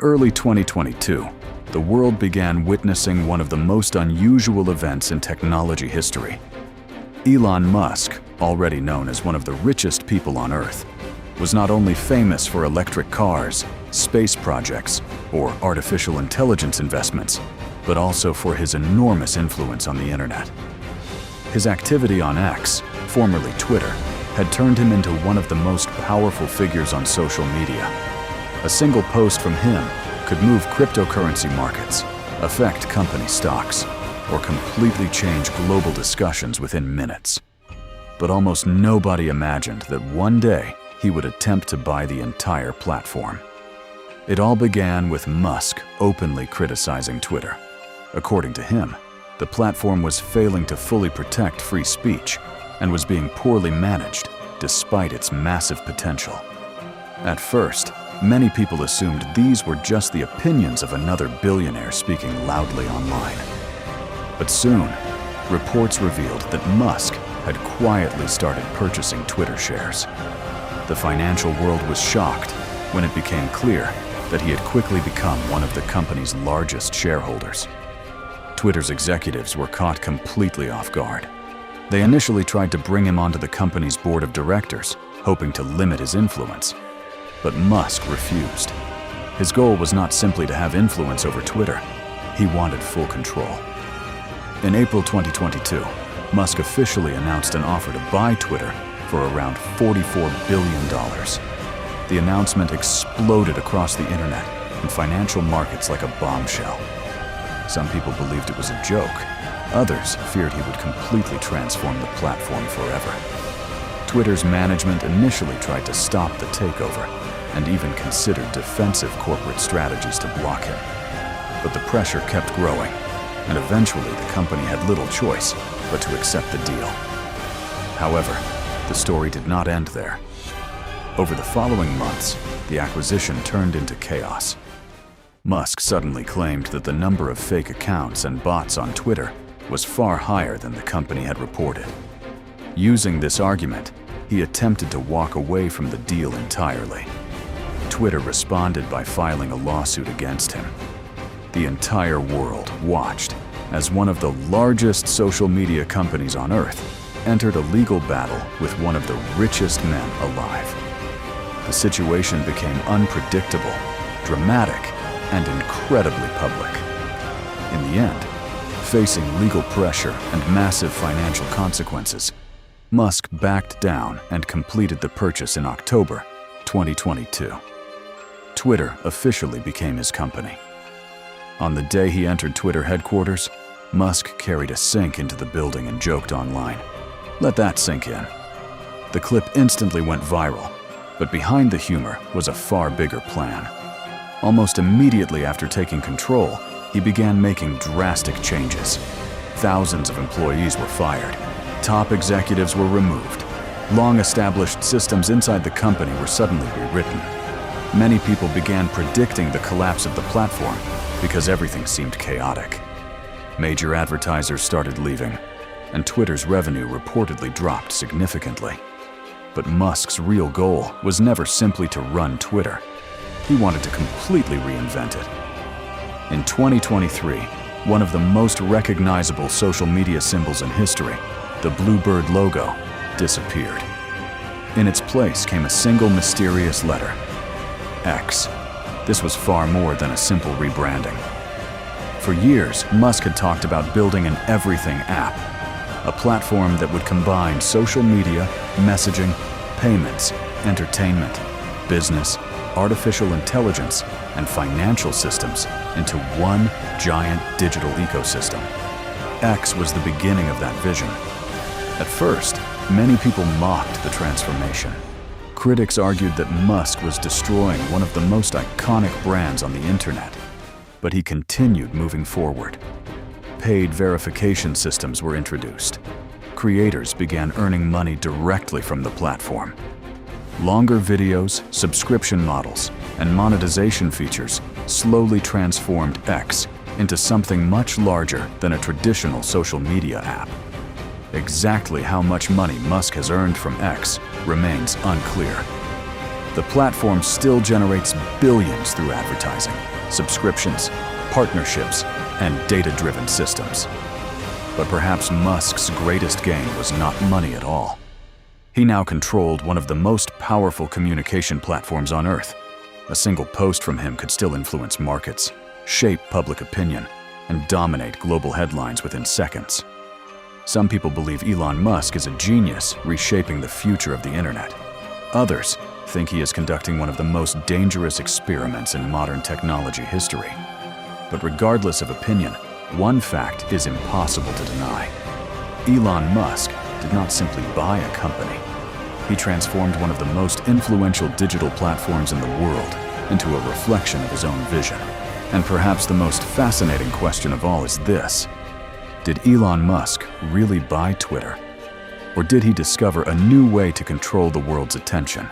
early 2022, the world began witnessing one of the most unusual events in technology history. Elon Musk, already known as one of the richest people on Earth, was not only famous for electric cars, space projects, or artificial intelligence investments, but also for his enormous influence on the internet. His activity on X, formerly Twitter, had turned him into one of the most powerful figures on social media. A single post from him could move cryptocurrency markets, affect company stocks, or completely change global discussions within minutes. But almost nobody imagined that one day he would attempt to buy the entire platform. It all began with Musk openly criticizing Twitter. According to him, the platform was failing to fully protect free speech and was being poorly managed despite its massive potential. At first, many people assumed these were just the opinions of another billionaire speaking loudly online. But soon, reports revealed that Musk had quietly started purchasing Twitter shares. The financial world was shocked when it became clear that he had quickly become one of the company's largest shareholders. Twitter's executives were caught completely off guard. They initially tried to bring him onto the company's board of directors, hoping to limit his influence. But Musk refused. His goal was not simply to have influence over Twitter. He wanted full control. In April 2022, Musk officially announced an offer to buy Twitter for around $44 billion. The announcement exploded across the internet and financial markets like a bombshell. Some people believed it was a joke. Others feared he would completely transform the platform forever. Twitter's management initially tried to stop the takeover and even considered defensive corporate strategies to block him. But the pressure kept growing, and eventually the company had little choice but to accept the deal. However, the story did not end there. Over the following months, the acquisition turned into chaos. Musk suddenly claimed that the number of fake accounts and bots on Twitter was far higher than the company had reported. Using this argument, he attempted to walk away from the deal entirely. Twitter responded by filing a lawsuit against him. The entire world watched as one of the largest social media companies on Earth entered a legal battle with one of the richest men alive. The situation became unpredictable, dramatic, and incredibly public. In the end, facing legal pressure and massive financial consequences, Musk backed down and completed the purchase in October 2022. Twitter officially became his company. On the day he entered Twitter headquarters, Musk carried a sink into the building and joked online, "Let that sink in." The clip instantly went viral, but behind the humor was a far bigger plan. Almost immediately after taking control, he began making drastic changes. Thousands of employees were fired. Top executives were removed. Long-established systems inside the company were suddenly rewritten. Many people began predicting the collapse of the platform because everything seemed chaotic. Major advertisers started leaving, and Twitter's revenue reportedly dropped significantly. But Musk's real goal was never simply to run Twitter. He wanted to completely reinvent it. In 2023, one of the most recognizable social media symbols in history, the Bluebird logo, disappeared. In its place came a single mysterious letter, X. This was far more than a simple rebranding. For years, Musk had talked about building an everything app, a platform that would combine social media, messaging, payments, entertainment, business, artificial intelligence, and financial systems into one giant digital ecosystem. X was the beginning of that vision. At first, many people mocked the transformation. Critics argued that Musk was destroying one of the most iconic brands on the internet, but he continued moving forward. Paid verification systems were introduced. Creators began earning money directly from the platform. Longer videos, subscription models, and monetization features slowly transformed X into something much larger than a traditional social media app. Exactly how much money Musk has earned from X remains unclear. the platform still generates billions through advertising, subscriptions, partnerships, and data-driven systems. But perhaps Musk's greatest gain was not money at all. He now controlled one of the most powerful communication platforms on Earth. A single post from him could still influence markets, shape public opinion, and dominate global headlines within seconds. Some people believe Elon Musk is a genius reshaping the future of the internet. Others think he is conducting one of the most dangerous experiments in modern technology history. But regardless of opinion, one fact is impossible to deny. Elon Musk did not simply buy a company. He transformed one of the most influential digital platforms in the world into a reflection of his own vision. And perhaps the most fascinating question of all is this: did Elon Musk really buy Twitter? Or did he discover a new way to control the world's attention?